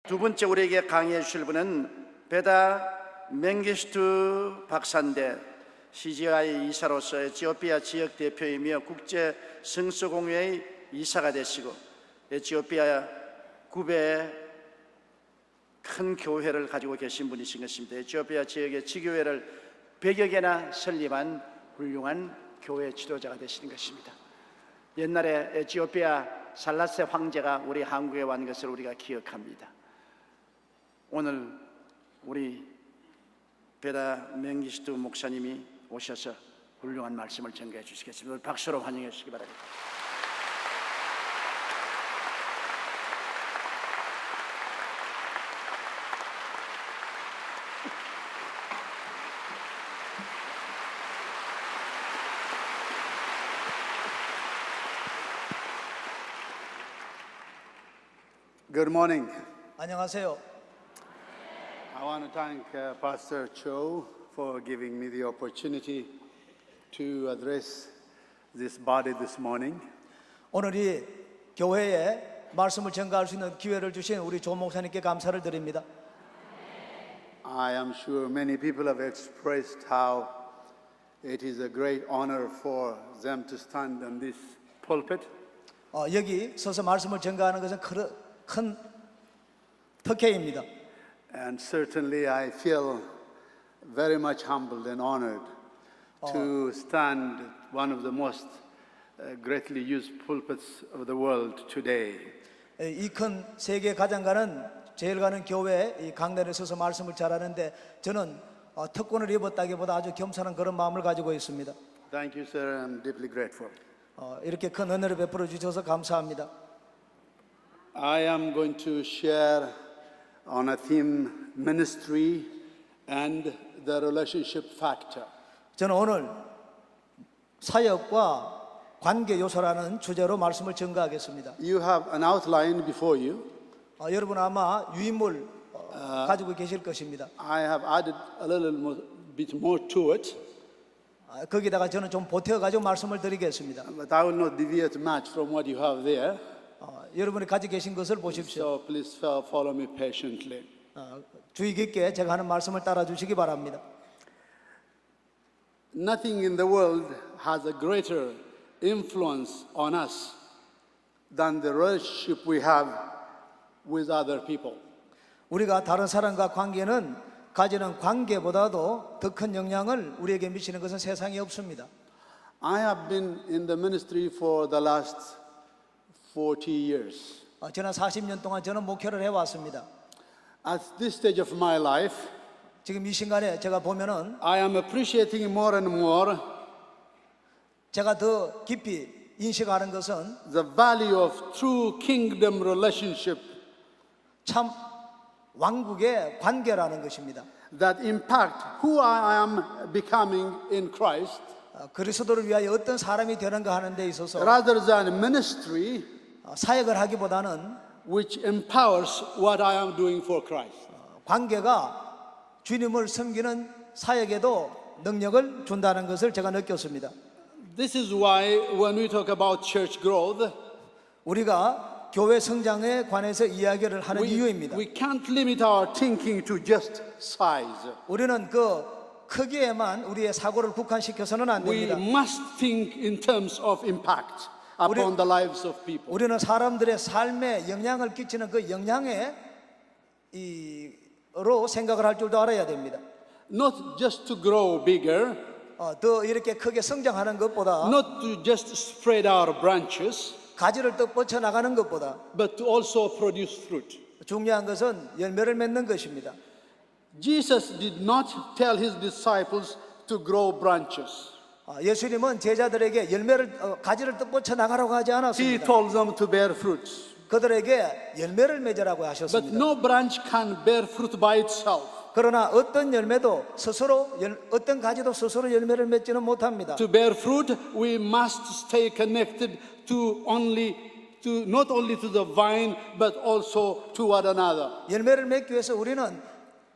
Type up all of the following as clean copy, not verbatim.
두 번째 우리에게 강의해 주실 분은 베다 맹기스투 박사인데 CGI 이사로서 에티오피아 지역 대표이며 국제 성서공회의 이사가 되시고 에티오피아 구베에 큰 교회를 가지고 계신 분이신 것입니다. 에티오피아 지역의 지교회를 100여 개나 설립한 훌륭한 교회 지도자가 되시는 것입니다. 옛날에 에티오피아 살라세 황제가 우리 한국에 왔는 것을 우리가 기억합니다. 오늘 우리 베다 맹기스투 목사님이 오셔서 훌륭한 말씀을 전가해 주시겠습니다. 박수로 환영해 주시기 바랍니다. Good morning. 안녕하세요. I want to thank Pastor Cho for giving me the opportunity to address this body this morning. 오늘 이 교회에 말씀을 전가할 수 있는 기회를 주신 우리 조 목사님께 감사를 드립니다. I am sure many people have expressed how it is a great honor for them to stand on this pulpit. 여기 서서 말씀을 전가하는 것은 큰 특혜입니다. And certainly I feel very much humbled and honored to stand one of the most greatly used pulpits of the world today. 이 큰 세계 가장 가는 제일 가는 교회 이 강단에 서서 말씀을 잘하는데 저는 특권을 입었다기보다 아주 겸손한 그런 마음을 가지고 있습니다. Thank you, sir. I'm deeply grateful. 이렇게 큰 은혜를 베풀어 주셔서 감사합니다. I am going to share on a theme ministry and the relationship factor. 저는 오늘 사역과 관계 요소라는 주제로 말씀을 전가하겠습니다. You have an outline before you. 여러분 아마 유인물 가지고 계실 것입니다. I have added a little bit more to it, 거기다가 저는 좀 보태어 가지고 말씀을 드리겠습니다. but I will not deviate much from what you have there. 여러분이 가지고 계신 것을 보십시오. So please follow me patiently. 주의 깊게 제가 하는 말씀을 따라 주시기 바랍니다. Nothing in the world has a greater influence on us than the relationship we have with other people. 우리가 다른 사람과 관계는 가지는 관계보다도 더 큰 영향을 우리에게 미치는 것은 세상에 없습니다. I have been in the ministry for the last 40 years. 지난 40년 동안 저는 목회를 해왔습니다. At this stage of my life, 지금 이 순간에 제가 보면은 I am appreciating more and more 제가 더 깊이 인식하는 것은 the value of true kingdom relationship 참 왕국의 관계라는 것입니다. that impact who I am becoming in Christ 그리스도를 위하여 어떤 사람이 되는가 하는 데 있어서 rather than ministry 사역을 하기보다는 which empowers what I am doing for Christ. 관계가 주님을 섬기는 사역에도 능력을 준다는 것을 제가 느꼈습니다. This is why when we talk about church growth, 우리가 교회 성장에 관해서 이야기를 하는 이유입니다. we can't limit our thinking to just size. 우리는 그 크기에만 우리의 사고를 국한시켜서는 안 We 됩니다. must think in terms of impact upon the lives of people. 우리는 사람들의 삶에 영향을 끼치는 그 영향에 로 생각을 할 줄도 알아야 됩니다. Not just to grow bigger, 더 이렇게 크게 성장하는 것보다 not to just spread our branches, 가지를 더 뻗쳐 나가는 것보다 but to also produce fruit. 중요한 것은 열매를 맺는 것입니다. Jesus did not tell his disciples to grow branches. 예수님은 제자들에게 가지를 더 뻗쳐 나가라고 하지 He 않았습니다. told them to bear fruits. 그들에게 열매를 맺으라고 But 하셨습니다. no branch can bear fruit by itself. 그러나 어떤 열매도 스스로 어떤 가지도 스스로 열매를 맺지는 못합니다. To bear fruit, we must stay connected not only to the vine, but also to one another. 열매를 맺기 위해서 우리는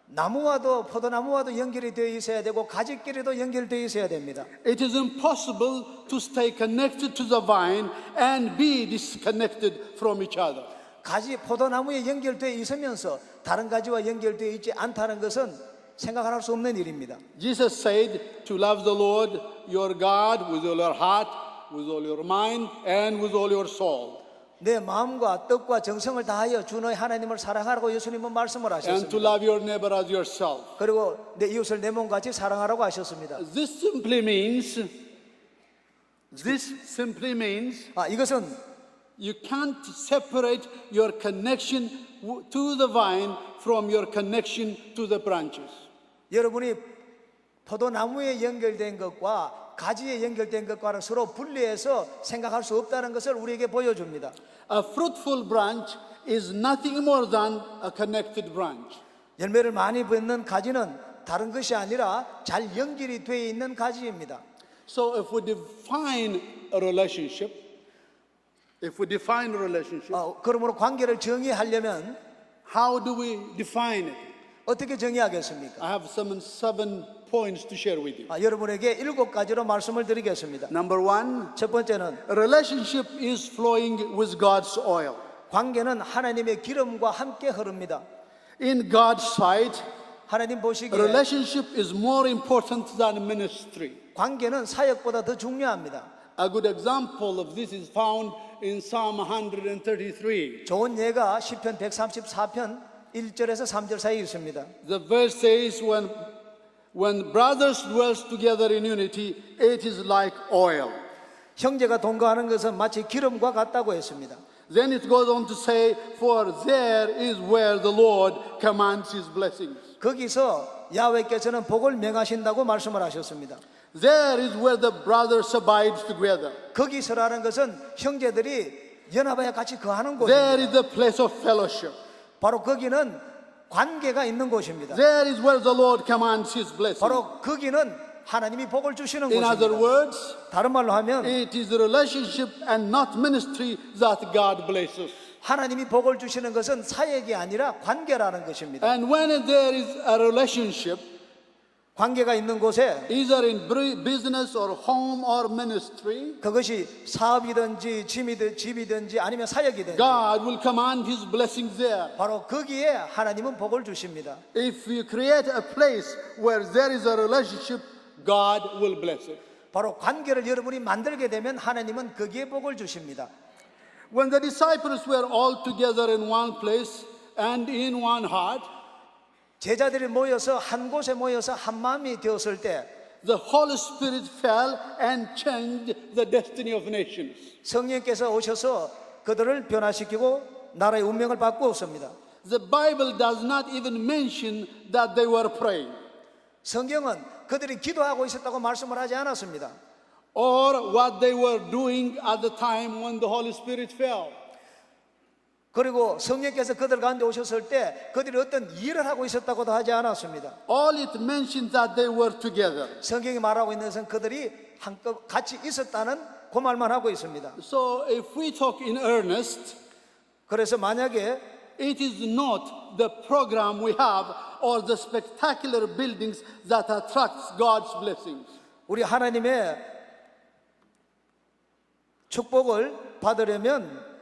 나무와도 포도나무와도 연결이 되어 있어야 되고 가지끼리도 연결되어 있어야 됩니다. It is impossible to stay connected to the vine and be disconnected from each other. 가지 포도나무에 연결되어 있으면서 다른 가지와 연결되어 있지 않다는 것은 생각할 수 없는 일입니다. Jesus said to love the Lord your God with all your heart, with all your mind, and with all your soul. 내 마음과 뜻과 정성을 다하여 주 너의 하나님을 사랑하라고 예수님은 말씀을 And to 하셨습니다. love your neighbor as yourself. 그리고 내 이웃을 내 몸같이 사랑하라고 하셨습니다. This simply means 이것은 you can't separate your connection to the vine from your connection to the branches. 여러분이 포도나무에 연결된 것과 가지에 연결된 것과는 서로 분리해서 생각할 수 없다는 것을 우리에게 보여줍니다. A fruitful branch is nothing more than a connected branch. 열매를 많이 맺는 가지는 다른 것이 아니라 잘 연결이 되어 있는 가지입니다. So if we define a relationship, 그러므로 관계를 정의하려면 how do we define it? 어떻게 정의하겠습니까? I have some 7 points to share with you. 여러분에게 7가지로 말씀을 드리겠습니다. Number 1, 첫 번째는 a relationship is flowing with God's oil. 관계는 하나님의 기름과 함께 흐릅니다. In God's sight, 하나님 a 보시기에 relationship is more important than ministry. 관계는 사역보다 더 중요합니다. A good example of this is found in Psalm 133. 좋은 예가 시편 134편 1절에서 3절 사이에 있습니다. The verse says, when brothers dwell together in unity, it is like oil. 형제가 동거하는 것은 마치 기름과 같다고 했습니다. Then it goes on to say, for there is where the Lord commands his blessings. 거기서 야훼께서는 복을 명하신다고 말씀을 하셨습니다. There is where the brothers abide together. 거기서라는 것은 형제들이 연합하여 같이 거하는 There is 곳입니다. the place of fellowship. 바로 거기는 관계가 있는 곳입니다. There is where the Lord commands his blessings. 바로 거기는 하나님이 복을 주시는 In other 곳입니다. words, 다른 말로 하면 it is the relationship and not ministry that God blesses. 하나님이 복을 주시는 것은 사역이 아니라 관계라는 것입니다. And when there is a relationship, 관계가 있는 곳에 either in business or home or ministry, 그것이 사업이든지 집이든지 아니면 사역이든지 God will command his blessings there. 바로 거기에 하나님은 복을 주십니다. If you create a place where there is a relationship, God will bless it. 바로 관계를 여러분이 만들게 되면 하나님은 거기에 복을 주십니다. When the disciples were all together in one place and in one heart, 제자들이 모여서 한 곳에 모여서 한 마음이 되었을 때 the Holy Spirit fell and changed the destiny of nations. 성령께서 오셔서 그들을 변화시키고 나라의 운명을 바꾸었습니다. The Bible does not even mention that they were praying 성경은 그들이 기도하고 있었다고 말씀을 하지 않았습니다. or what they were doing at the time when the Holy Spirit fell. 그리고 성령께서 그들 가운데 오셨을 때 그들이 어떤 일을 하고 있었다고도 하지 않았습니다. All it mentions that they were together. 성경이 말하고 있는 것은 그들이 한껏 같이 있었다는 그 말만 하고 있습니다. So if we talk in earnest, 그래서 만약에 it is not the program we have or the spectacular buildings that attracts God's blessings. 우리 하나님의 축복을 받으려면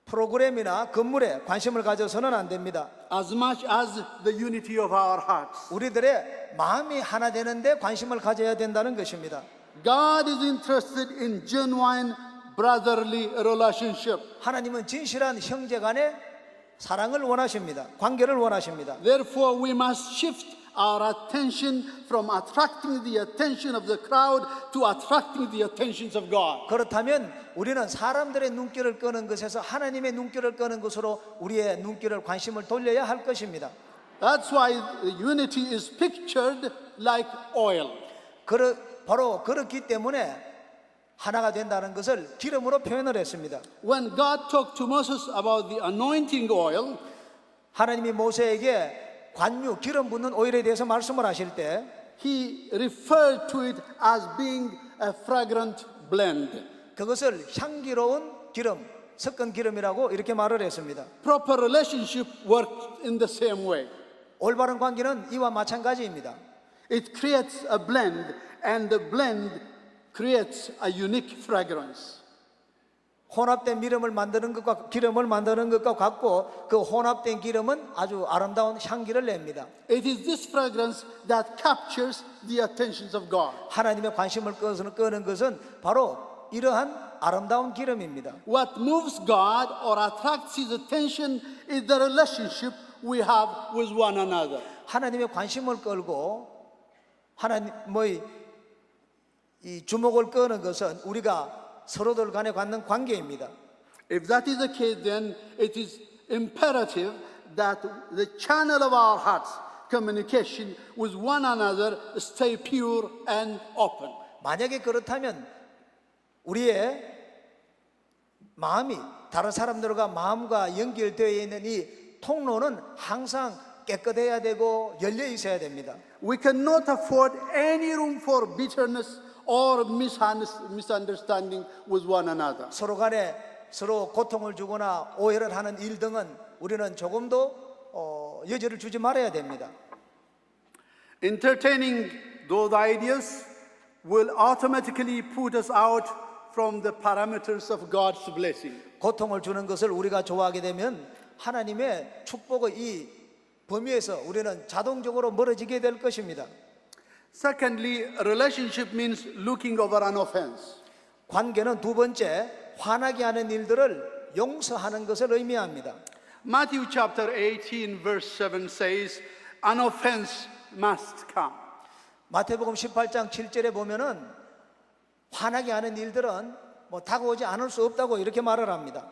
프로그램이나 건물에 관심을 가져서는 안 됩니다. As much as the unity of our hearts. 우리들의 마음이 하나 되는데 관심을 가져야 된다는 것입니다. God is interested in genuine brotherly relationship. 하나님은 진실한 형제 간의 사랑을 원하십니다. 관계를 원하십니다. Therefore, we must shift our attention from attracting the attention of the crowd to attracting the attentions of God. 그렇다면 우리는 사람들의 눈길을 끄는 것에서 하나님의 눈길을 끄는 것으로 우리의 눈길을 관심을 돌려야 할 것입니다. That's why unity is pictured like oil. 바로 그렇기 때문에 하나가 된다는 것을 기름으로 표현을 했습니다. When God talked to Moses about the anointing oil, 하나님이 모세에게 관유, 기름 붓는 오일에 대해서 말씀을 하실 때 He referred to it as being a fragrant blend. 그것을 향기로운 기름, 섞은 기름이라고 이렇게 말을 했습니다. Proper relationship works in the same way. 올바른 관계는 이와 마찬가지입니다. It creates a blend, and the blend creates a unique fragrance. 혼합된 기름을 만드는 것과 같고 그 혼합된 기름은 아주 아름다운 향기를 냅니다. It is this fragrance that captures the attentions of God. 하나님의 관심을 끄는 것은 바로 이러한 아름다운 기름입니다. What moves God or attracts His attention is the relationship we have with one another. 하나님의 관심을 끌고 하나님의 이 주목을 끄는 것은 우리가 서로들 간에 갖는 관계입니다. If that is the case, then it is imperative that the channel of our hearts communication with one another stay pure and open. 만약에 그렇다면 우리의 마음이 다른 사람들과 마음과 연결되어 있는 이 통로는 항상 깨끗해야 되고 열려 있어야 됩니다. We cannot afford any room for bitterness or misunderstanding with one another. 서로 간에 서로 고통을 주거나 오해를 하는 일 등은 우리는 조금도 여지를 주지 말아야 됩니다. Entertaining those ideas will automatically put us out from the parameters of God's blessing. 고통을 주는 것을 우리가 좋아하게 되면 하나님의 축복의 이 범위에서 우리는 자동적으로 멀어지게 될 것입니다. Secondly, relationship means looking over an offense. 관계는 두 번째, 화나게 하는 일들을 용서하는 것을 의미합니다. Matthew chapter 18 verse 7 says, an offense must come. 마태복음 18장 7절에 보면은 화나게 하는 일들은 다가오지 않을 수 없다고 이렇게 말을 합니다.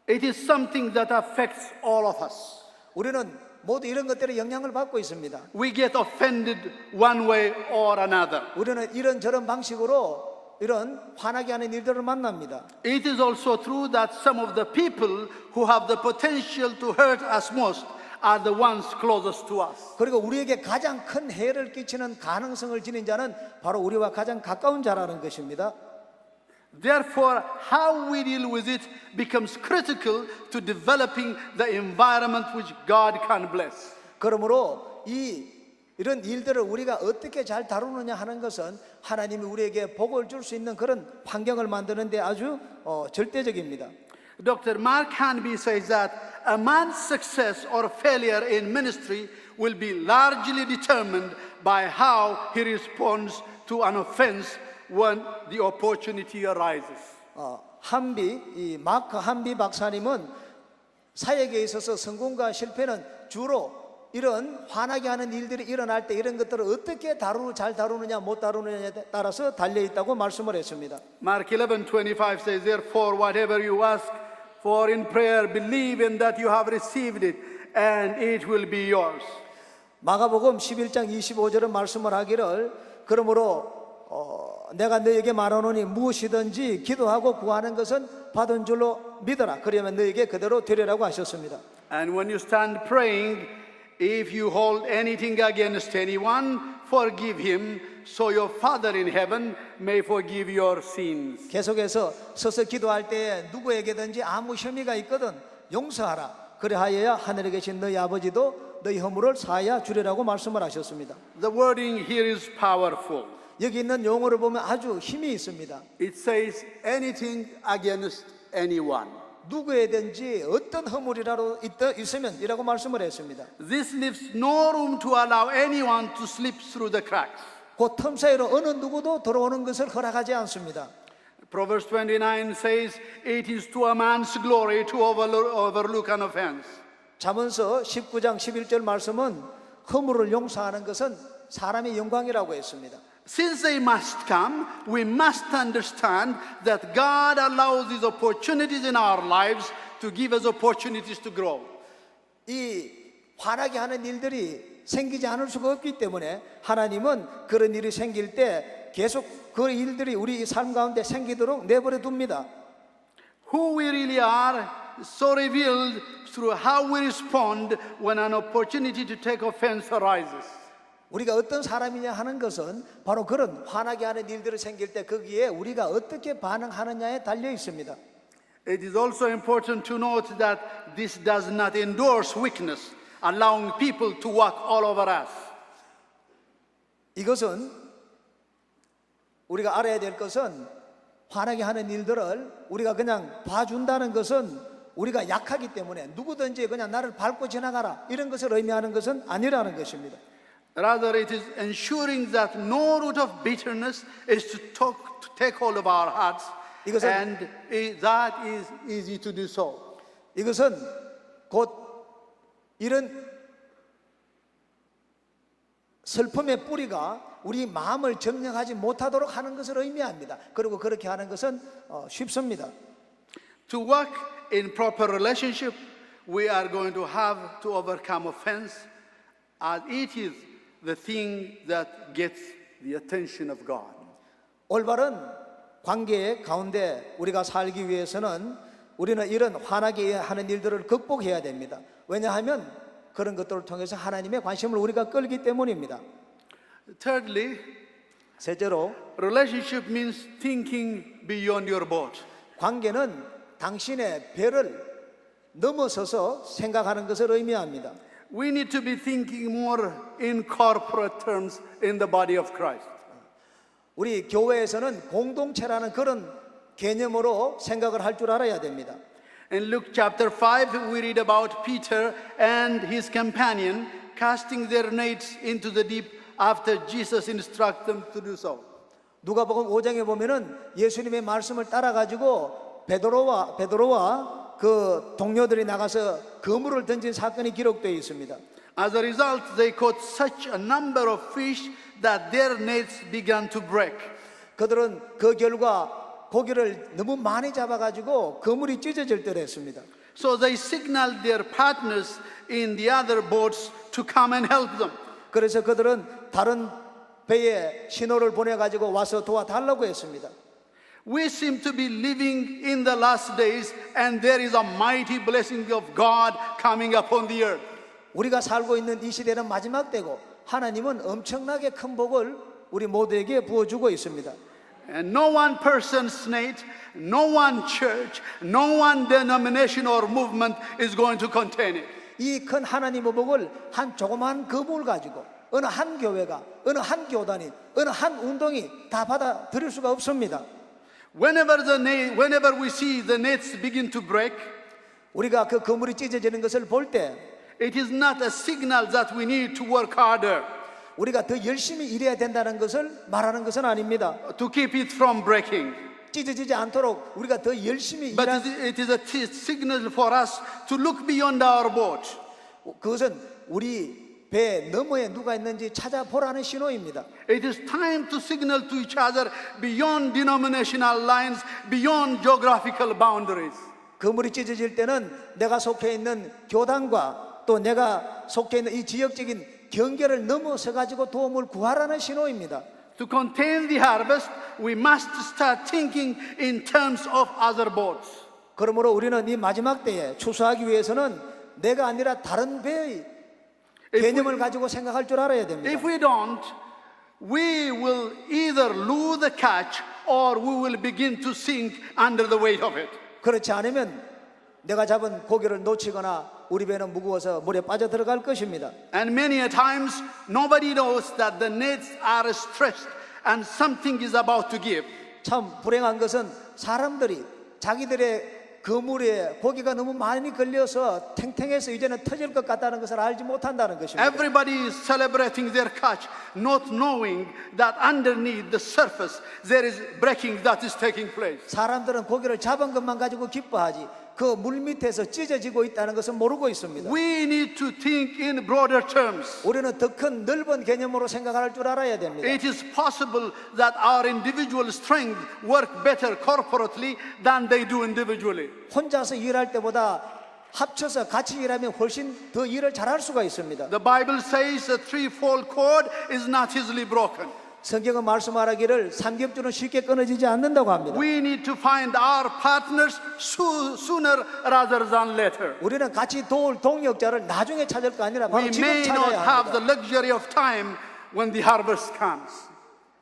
It is something that affects all of us. 우리는 모두 이런 것들에 영향을 받고 있습니다. We get offended one way or another. 우리는 이런저런 방식으로 이런 화나게 하는 일들을 만납니다. It is also true that some of the people who have the potential to hurt us most are the ones closest to us. 그리고 우리에게 가장 큰 해를 끼치는 가능성을 지닌 자는 바로 우리와 가장 가까운 자라는 것입니다. Therefore, how we deal with it becomes critical to developing the environment which God can bless. 그러므로 이런 일들을 우리가 어떻게 잘 다루느냐 하는 것은 하나님이 우리에게 복을 줄 수 있는 그런 환경을 만드는 데 아주 절대적입니다. Dr. Mark Hanby says that a man's success or failure in ministry will be largely determined by how he responds to an offense when the opportunity arises. 이 마크 한비 박사님은 사역에 있어서 성공과 실패는 주로 이런 화나게 하는 일들이 일어날 때 이런 것들을 어떻게 잘 다루느냐 못 다루느냐에 따라서 달려 있다고 말씀을 했습니다. Mark 11:25 says, therefore, whatever you ask for in prayer, believe in that you have received it, and it will be yours. 마가복음 11장 25절은 말씀을 하기를 그러므로 내가 너에게 말하노니 무엇이든지 기도하고 구하는 것은 받은 줄로 믿어라. 그러면 너에게 그대로 되리라고 하셨습니다. And when you stand praying, if you hold anything against anyone, forgive him, so your Father in heaven may forgive your sins. 계속해서 서서 기도할 때에 누구에게든지 아무 혐의가 있거든 용서하라. 그리하여야 하늘에 계신 너희 아버지도 너희 허물을 사하여 주리라고 말씀을 하셨습니다. The wording here is powerful. 여기 있는 용어를 보면 아주 힘이 있습니다. It says anything against anyone. 누구에든지 어떤 허물이라도 있으면 이라고 말씀을 했습니다. This leaves no room to allow anyone to slip through the cracks. 그 틈 사이로 어느 누구도 들어오는 것을 허락하지 않습니다. Proverbs 29 says, it is to a man's glory to overlook an offense. 잠언서 19장 11절 말씀은 허물을 용서하는 것은 사람의 영광이라고 했습니다. Since they must come, we must understand that God allows these opportunities in our lives to give us opportunities to grow. 이 화나게 하는 일들이 생기지 않을 수가 없기 때문에 하나님은 그런 일이 생길 때 계속 그 일들이 우리 삶 가운데 생기도록 내버려 둡니다. Who we really are is so revealed through how we respond when an opportunity to take offense arises. 우리가 어떤 사람이냐 하는 것은 바로 그런 화나게 하는 일들이 생길 때 거기에 우리가 어떻게 반응하느냐에 달려 있습니다. It is also important to note that this does not endorse weakness, allowing people to walk all over us. 이것은 우리가 알아야 될 것은 화나게 하는 일들을 우리가 그냥 봐준다는 것은 우리가 약하기 때문에 누구든지 그냥 나를 밟고 지나가라 이런 것을 의미하는 것은 아니라는 것입니다. Rather, it is ensuring that no root of bitterness is to take hold of our hearts, 이것은- and that is easy to do so. 이것은 곧 이런 슬픔의 뿌리가 우리 마음을 점령하지 못하도록 하는 것을 의미합니다. 그리고 그렇게 하는 것은 쉽습니다. To work in proper relationship, we are going to have to overcome offense, as it is the thing that gets the attention of God. 올바른 관계 가운데 우리가 살기 위해서는 우리는 이런 화나게 하는 일들을 극복해야 됩니다. 왜냐하면 그런 것들을 통해서 하나님의 관심을 우리가 끌기 때문입니다. Thirdly, 셋째로 relationship means thinking beyond your boat. 관계는 당신의 배를 넘어서서 생각하는 것을 의미합니다. We need to be thinking more in corporate terms in the body of Christ. 우리 교회에서는 공동체라는 그런 개념으로 생각을 할 줄 알아야 됩니다. In Luke chapter 5, we read about Peter and his companion casting their nets into the deep after Jesus instructed them to do so. 누가복음 5장에 보면은 예수님의 말씀을 따라 가지고 베드로와 그 동료들이 나가서 그물을 던진 사건이 기록되어 있습니다. As a result, they caught such a number of fish that their nets began to break. 그들은 그 결과 고기를 너무 많이 잡아가지고 그물이 찢어질 때랬습니다. So they signaled their partners in the other boats to come and help them. 그래서 그들은 다른 배에 신호를 보내가지고 와서 도와달라고 했습니다. We seem to be living in the last days, and there is a mighty blessing of God coming upon the earth. 우리가 살고 있는 이 시대는 마지막 때고 하나님은 엄청나게 큰 복을 우리 모두에게 부어주고 있습니다. And no one person's net, no one church, no one denomination or movement is going to contain it. 이 큰 하나님의 복을 한 조그만 그물 가지고 어느 한 교회가, 어느 한 교단이, 어느 한 운동이 다 받아들일 수가 없습니다. Whenever we see the nets begin to break, 우리가 그 그물이 찢어지는 것을 볼 때 it is not a signal that we need to work harder 우리가 더 열심히 일해야 된다는 것을 말하는 것은 아닙니다. to keep it from breaking. 찢어지지 않도록 우리가 더 열심히 But 일한 it is a signal for us to look beyond our boat. 그것은 우리 배 너머에 누가 있는지 찾아보라는 신호입니다. It is time to signal to each other beyond denominational lines, beyond geographical boundaries. 그물이 찢어질 때는 내가 속해 있는 교단과 또 내가 속해 있는 이 지역적인 경계를 넘어서 가지고 도움을 구하라는 신호입니다. To contain the harvest, we must start thinking in terms of other boats. 그러므로 우리는 이 마지막 때에 추수하기 위해서는 내가 아니라 다른 배의 개념을 가지고 생각할 줄 알아야 됩니다. If we don't, we will either lose the catch or we will begin to sink under the weight of it. 그렇지 않으면 내가 잡은 고기를 놓치거나 우리 배는 무거워서 물에 빠져 들어갈 것입니다. And many a times, nobody knows that the nets are stretched and something is about to give. 참 불행한 것은 사람들이 자기들의 그물에 고기가 너무 많이 걸려서 탱탱해서 이제는 터질 것 같다는 것을 알지 못한다는 것입니다. Everybody is celebrating their catch, not knowing that underneath the surface there is breaking that is taking place. 사람들은 고기를 잡은 것만 가지고 기뻐하지 그 물 밑에서 찢어지고 있다는 것은 모르고 있습니다. We need to think in broader terms. 우리는 더 큰 넓은 개념으로 생각할 줄 알아야 됩니다. It is possible that our individual strength work better corporately than they do individually. 혼자서 일할 때보다 합쳐서 같이 일하면 훨씬 더 일을 잘할 수가 있습니다. The Bible says a threefold cord is not easily broken. 성경은 말씀하기를 삼겹줄은 쉽게 끊어지지 않는다고 합니다. We need to find our partners sooner rather than later. 우리는 같이 도울 동역자를 나중에 찾을 거 아니라 바로 We 지금 may not 찾아야 have the 합니다. luxury of time when the harvest comes.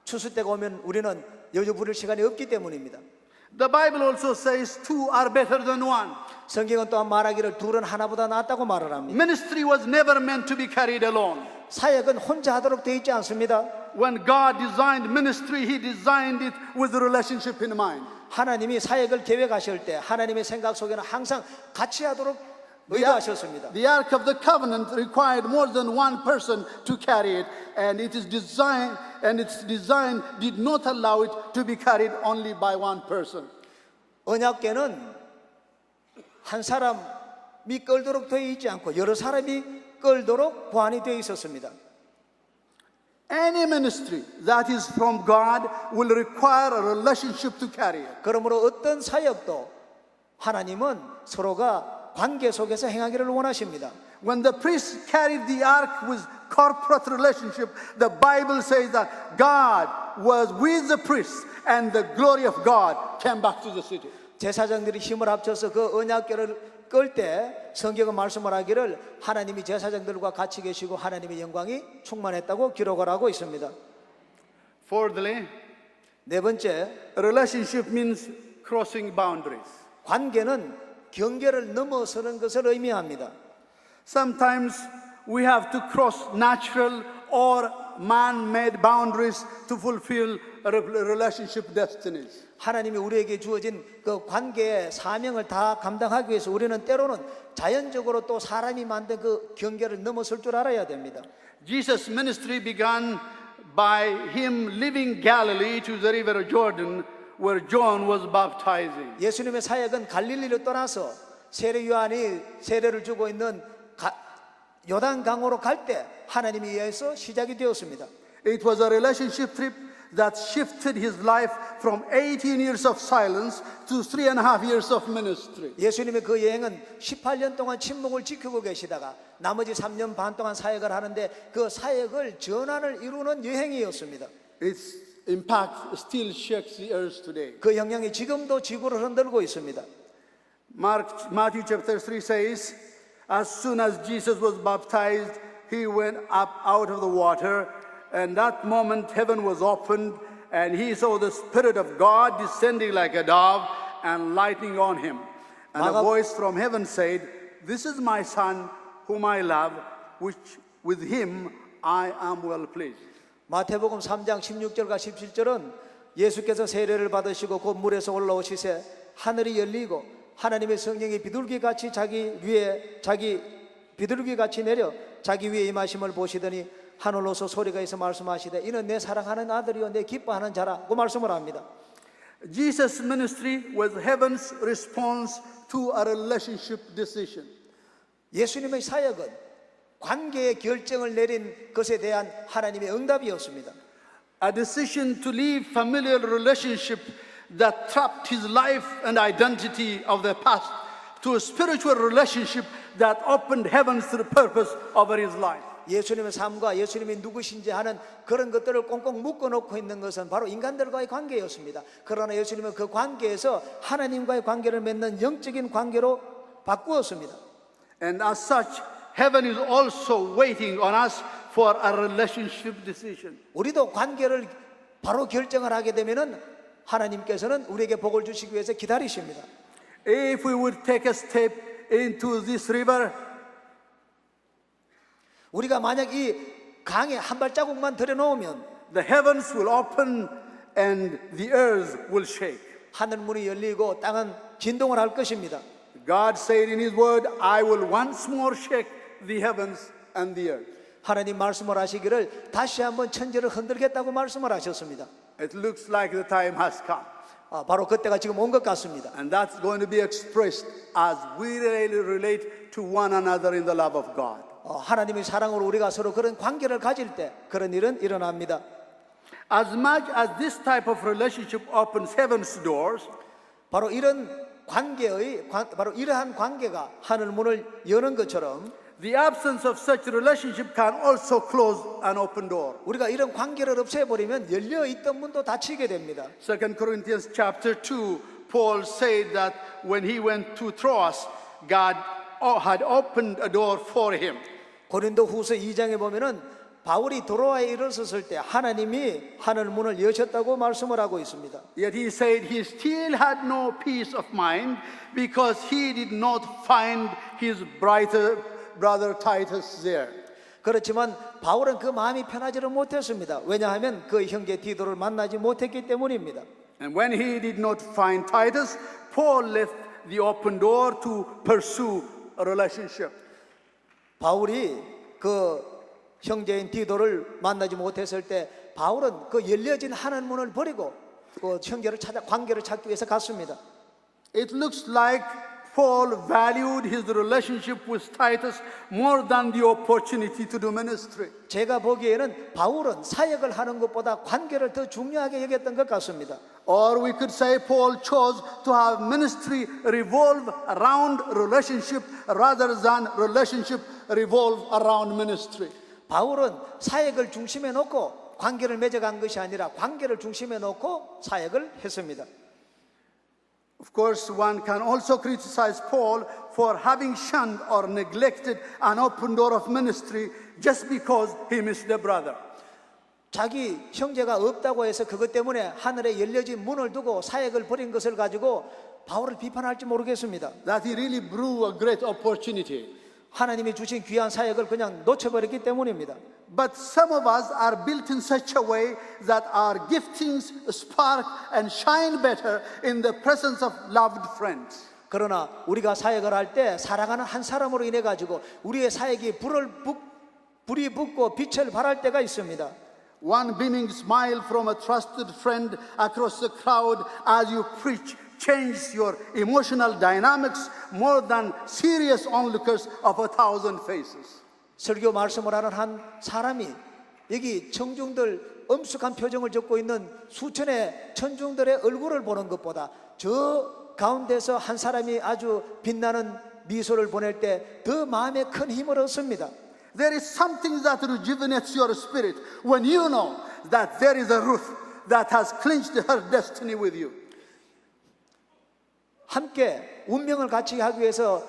추수 때가 오면 우리는 여유 부릴 시간이 없기 때문입니다. The Bible also says two are better than one. 성경은 또한 말하기를 둘은 하나보다 낫다고 말을 합니다. Ministry was never meant to be carried alone. 사역은 혼자 하도록 되어 있지 않습니다. When God designed ministry, He designed it with a relationship in mind. 하나님이 사역을 계획하실 때 하나님의 생각 속에는 항상 같이 하도록 의도하셨습니다. The Ark of the Covenant required more than one person to carry it, and its design did not allow it to be carried only by one person. 언약궤는 한 사람이 끌도록 되어 있지 않고 여러 사람이 끌도록 보완이 되어 있었습니다. Any ministry that is from God will require a relationship to carry it. 그러므로 어떤 사역도 하나님은 서로가 관계 속에서 행하기를 원하십니다. When the priests carried the ark with corporate relationship, the Bible says that God was with the priests and the glory of God came back to the city. 제사장들이 힘을 합쳐서 그 언약궤를 끌 때 성경은 말씀을 하기를 하나님이 제사장들과 같이 계시고 하나님의 영광이 충만했다고 기록을 하고 있습니다. Fourthly, 네 번째, a relationship means crossing boundaries. 관계는 경계를 넘어서는 것을 의미합니다. Sometimes we have to cross natural or man-made boundaries to fulfill relationship destinies. 하나님이 우리에게 주어진 그 관계의 사명을 다 감당하기 위해서 우리는 때로는 자연적으로 또 사람이 만든 그 경계를 넘어설 줄 알아야 됩니다. Jesus' ministry began by him leaving Galilee to the river Jordan, where John was baptizing. 예수님의 사역은 갈릴리로 떠나서 세례 요한이 세례를 주고 있는 요단강으로 갈 때 하나님에 의해서 시작이 되었습니다. It was a relationship trip that shifted his life from 18 years of silence to 3.5 years of ministry. 예수님의 그 여행은 18년 동안 침묵을 지키고 계시다가 나머지 3년 반 동안 사역을 하는데 그 사역을 전환을 이루는 여행이었습니다. Its impact still shakes the earth today. 그 영향이 지금도 지구를 흔들고 있습니다. Matthew chapter 3 says, as soon as Jesus was baptized, he went up out of the water, and that moment heaven was opened, and he saw the Spirit of God descending like a dove and lighting on him. And a voice from heaven said, this is my Son, whom I love, which with him I am well pleased. 마태복음 3장 16절과 17절은 예수께서 세례를 받으시고 곧 물에서 올라오시세 하늘이 열리고 하나님의 성령이 비둘기같이 비둘기같이 내려 자기 위에 임하심을 보시더니 하늘로서 소리가 있어 말씀하시되 이는 내 사랑하는 아들이요 내 기뻐하는 자라고 말씀을 합니다. Jesus' ministry was heaven's response to a relationship decision. 예수님의 사역은 관계의 결정을 내린 것에 대한 하나님의 응답이었습니다. A decision to leave familiar relationship that trapped his life and identity of the past to a spiritual relationship that opened heavens to the purpose over his life. 예수님의 삶과 예수님이 누구신지 하는 그런 것들을 꽁꽁 묶어놓고 있는 것은 바로 인간들과의 관계였습니다. 그러나 예수님은 그 관계에서 하나님과의 관계를 맺는 영적인 관계로 바꾸었습니다. And as such, heaven is also waiting on us for a relationship decision. 우리도 관계를 바로 결정을 하게 되면은 하나님께서는 우리에게 복을 주시기 위해서 기다리십니다. If we would take a step into this river, 우리가 만약 이 강에 한 발자국만 들여놓으면 the heavens will open and the earth will shake. 하늘 문이 열리고 땅은 진동을 할 것입니다. God said in His Word, I will once more shake the heavens and the earth. 하나님 말씀을 하시기를 다시 한번 천지를 흔들겠다고 말씀을 하셨습니다. It looks like the time has come. 바로 그때가 지금 온 것 같습니다. And that's going to be expressed as we really relate to one another in the love of God. 하나님의 사랑으로 우리가 서로 그런 관계를 가질 때 그런 일은 일어납니다. As much as this type of relationship opens heaven's doors, 바로 이러한 관계가 하늘 문을 여는 것처럼 the absence of such relationship can also close an open door. 우리가 이런 관계를 없애버리면 열려 있던 문도 닫히게 됩니다. 2 Corinthians chapter 2, Paul said that when he went to Troas, God had opened a door for him. 고린도 후서 2장에 보면은 바울이 도로아에 이르렀을 때 하나님이 하늘 문을 여셨다고 말씀을 하고 있습니다. Yet he said he still had no peace of mind because he did not find his brother Titus there. 그렇지만 바울은 그 마음이 편하지를 못했습니다. 왜냐하면 그 형제 디도를 만나지 못했기 때문입니다. And when he did not find Titus, Paul left the open door to pursue a relationship. 바울이 그 형제인 디도를 만나지 못했을 때 바울은 그 열려진 하늘 문을 버리고 그 형제를 찾아 관계를 찾기 위해서 갔습니다. It looks like Paul valued his relationship with Titus more than the opportunity to do ministry. 제가 보기에는 바울은 사역을 하는 것보다 관계를 더 중요하게 여겼던 것 같습니다. Or we could say Paul chose to have ministry revolve around relationship rather than relationship revolve around ministry. 바울은 사역을 중심에 놓고 관계를 맺어간 것이 아니라 관계를 중심에 놓고 사역을 했습니다. Of course, one can also criticize Paul for having shunned or neglected an open door of ministry just because he missed a brother. 자기 형제가 없다고 해서 그것 때문에 하늘에 열려진 문을 두고 사역을 버린 것을 가지고 바울을 비판할지 모르겠습니다. That he really blew a great opportunity. 하나님이 주신 귀한 사역을 그냥 놓쳐버렸기 때문입니다. But some of us are built in such a way that our giftings spark and shine better in the presence of loved friends. 그러나 우리가 사역을 할 때 사랑하는 한 사람으로 인해 가지고 우리의 사역이 불이 붙고 빛을 발할 때가 있습니다. One beaming smile from a trusted friend across the crowd as you preach changes your emotional dynamics more than serious onlookers of 1,000 faces. 설교 말씀을 하는 한 사람이 여기 청중들 엄숙한 표정을 짓고 있는 수천의 천중들의 얼굴을 보는 것보다 저 가운데서 한 사람이 아주 빛나는 미소를 보낼 때 더 마음에 큰 힘을 얻습니다. There is something that rejuvenates your spirit when you know that there is a Ruth that has clinched her destiny with you. 함께 운명을 같이 하기 위해서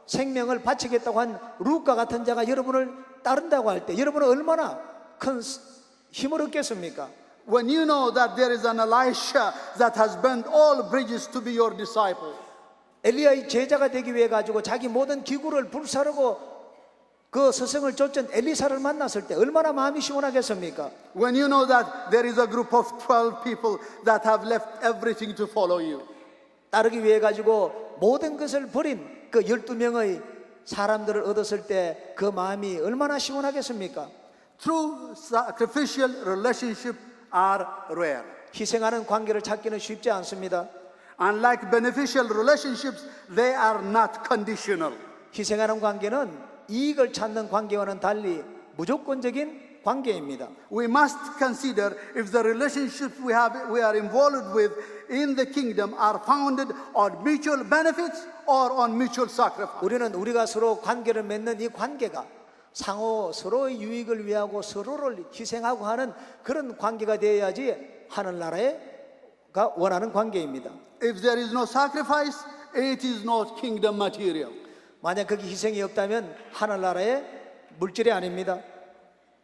생명을 바치겠다고 한 룻과 같은 자가 여러분을 따른다고 할 때 여러분은 얼마나 큰 힘을 얻겠습니까? When you know that there is an Elisha that has burned all bridges to be your disciple. 엘리야의 제자가 되기 위해 가지고 자기 모든 기구를 불사르고 그 스승을 쫓은 엘리사를 만났을 때 얼마나 마음이 시원하겠습니까? When you know that there is a group of 12 people that have left everything to follow you. 따르기 위해 가지고 모든 것을 버린 그 12명의 사람들을 얻었을 때 그 마음이 얼마나 시원하겠습니까? True sacrificial relationships are rare. 희생하는 관계를 찾기는 쉽지 않습니다. Unlike beneficial relationships, they are not conditional. 희생하는 관계는 이익을 찾는 관계와는 달리 무조건적인 관계입니다. We must consider if the relationships we are involved with in the kingdom are founded on mutual benefits or on mutual sacrifice. 우리는 우리가 서로 관계를 맺는 이 관계가 상호 서로의 유익을 위하고 서로를 희생하고 하는 그런 관계가 되어야지 하늘나라가 원하는 관계입니다. If there is no sacrifice, it is not kingdom material. 만약 거기 희생이 없다면 하늘나라의 물질이 아닙니다.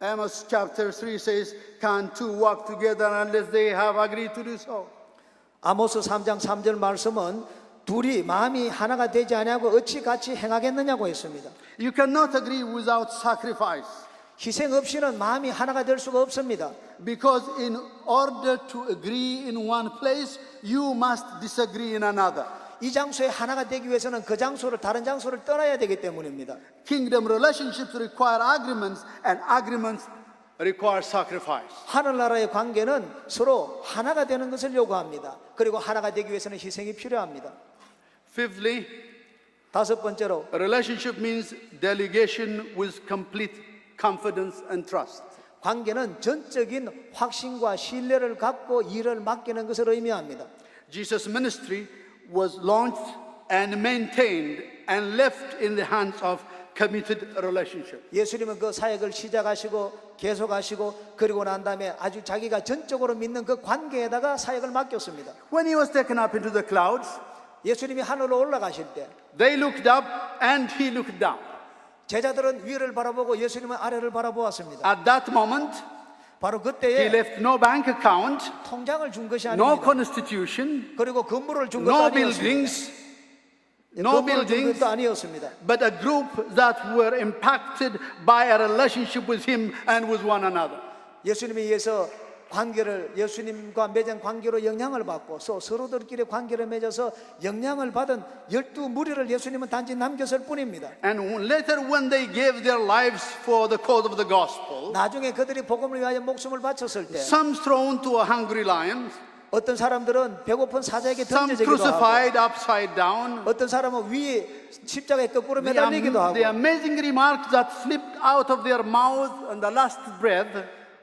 Amos chapter 3 says, can two walk together unless they have agreed to do so? 아모스 3장 3절 말씀은 둘이 마음이 하나가 되지 아니하고 어찌 같이 행하겠느냐고 했습니다. You cannot agree without sacrifice. 희생 없이는 마음이 하나가 될 수가 없습니다. Because in order to agree in one place, you must disagree in another. 이 장소에 하나가 되기 위해서는 그 장소를 다른 장소를 떠나야 되기 때문입니다. Kingdom relationships require agreements, and agreements require sacrifice. 하늘나라의 관계는 서로 하나가 되는 것을 요구합니다. 그리고 하나가 되기 위해서는 희생이 필요합니다. Fifthly, 다섯 번째로 a relationship means delegation with complete confidence and trust. 관계는 전적인 확신과 신뢰를 갖고 일을 맡기는 것을 의미합니다. Jesus' ministry was launched and maintained and left in the hands of committed relationship. 예수님은 그 사역을 시작하시고 계속하시고 그리고 난 다음에 아주 자기가 전적으로 믿는 그 관계에다가 사역을 맡겼습니다. When he was taken up into the clouds, 예수님이 하늘로 올라가실 때 they looked up and he looked down. 제자들은 위를 바라보고 예수님은 아래를 바라보았습니다. At that moment, 바로 he 그때에 left no bank account, 통장을 준 것이 no 아닙니다. constitution, 그리고 건물을 준 것도 no 아니었습니다. buildings, No 건물을 준 buildings, 것도 아니었습니다. but a group that were impacted by a relationship with Him and with one another. 예수님에 의해서 관계를 예수님과 맺은 관계로 영향을 받고 서로들끼리 관계를 맺어서 영향을 받은 12무리를 예수님은 단지 남겼을 뿐입니다. And later, when they gave their lives for the cause of the gospel, 나중에 그들이 복음을 위하여 목숨을 바쳤을 때 some thrown to a hungry lion, 어떤 사람들은 배고픈 사자에게 some 던져지기도 하고 crucified upside down. 어떤 사람은 위에 십자가에 거꾸로 The, 매달리기도 하고 the amazing remarks that slipped out of their mouth on the last breath,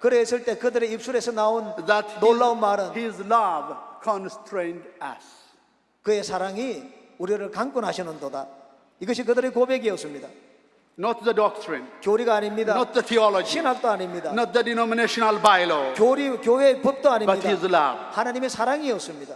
그랬을 때 그들의 입술에서 나온 that 놀라운 말은 his love constrained us. 그의 사랑이 우리를 강권하시는도다. 이것이 그들의 고백이었습니다. Not the doctrine, 교리가 아닙니다. not the theology, 신학도 아닙니다. not the denominational bylaw, 교회의 법도 but 아닙니다. his love. 하나님의 사랑이었습니다.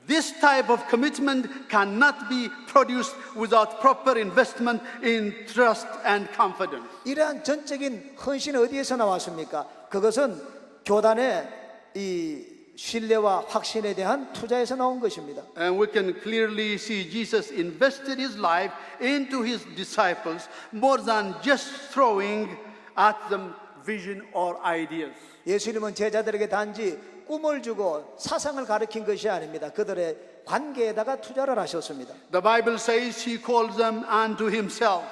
This type of commitment cannot be produced without proper investment in trust and confidence. 이러한 전적인 헌신이 어디에서 나왔습니까? 그것은 교단의 이 신뢰와 확신에 대한 투자에서 나온 것입니다. And we can clearly see Jesus invested his life into his disciples more than just throwing at them vision or ideas. 예수님은 제자들에게 단지 꿈을 주고 사상을 가르친 것이 아닙니다. 그들의 관계에다가 투자를 하셨습니다. The Bible says he called them unto himself.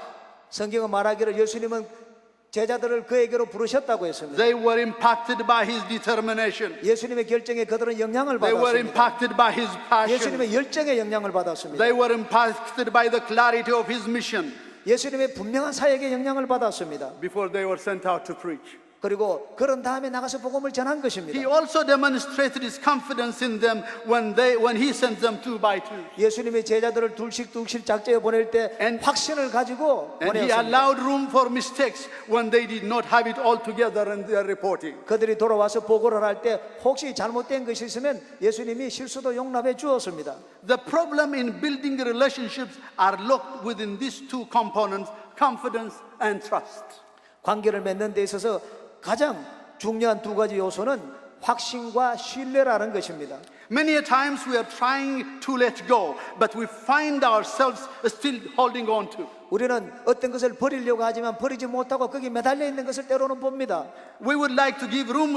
성경은 말하기를 예수님은 제자들을 그에게로 부르셨다고 했습니다. They were impacted by his determination. 예수님의 결정에 그들은 영향을 They were 받았습니다. impacted by his passion. 예수님의 열정에 영향을 받았습니다. They were impacted by the clarity of his mission 예수님의 분명한 사역에 영향을 받았습니다. before they were sent out to preach. 그리고 그런 다음에 나가서 복음을 전한 것입니다. He also demonstrated his confidence in them when he sent them two by two. 예수님의 제자들을 둘씩 작전에 보낼 때 And- 확신을 가지고 And he 보냈습니다. allowed room for mistakes when they did not have it all together in their reporting. 그들이 돌아와서 보고를 할 때 혹시 잘못된 것이 있으면 예수님이 실수도 용납해 주었습니다. The problem in building relationships are locked within these two components, confidence and trust. 관계를 맺는 데 있어서 가장 중요한 두 가지 요소는 확신과 신뢰라는 것입니다. Many a times we are trying to let go, but we find ourselves still holding on to. 우리는 어떤 것을 버리려고 하지만 버리지 못하고 거기 매달려 있는 것을 때로는 봅니다. We would like to give room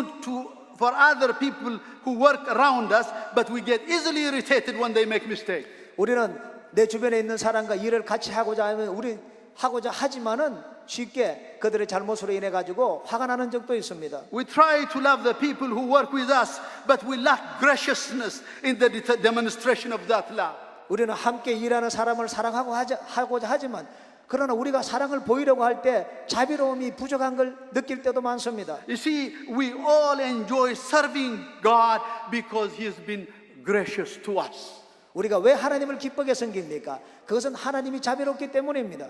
for other people who work around us, but we get easily irritated when they make mistakes. 우리는 내 주변에 있는 사람과 일을 같이 하고자 하지만은 쉽게 그들의 잘못으로 인해 가지고 화가 나는 적도 있습니다. We try to love the people who work with us, but we lack graciousness in the demonstration of that love. 우리는 함께 일하는 사람을 사랑하고자 하지만 그러나 우리가 사랑을 보이려고 할 때 자비로움이 부족한 걸 느낄 때도 많습니다. You see, we all enjoy serving God because He has been gracious to us. 우리가 왜 하나님을 기쁘게 섬깁니까? 그것은 하나님이 자비롭기 때문입니다.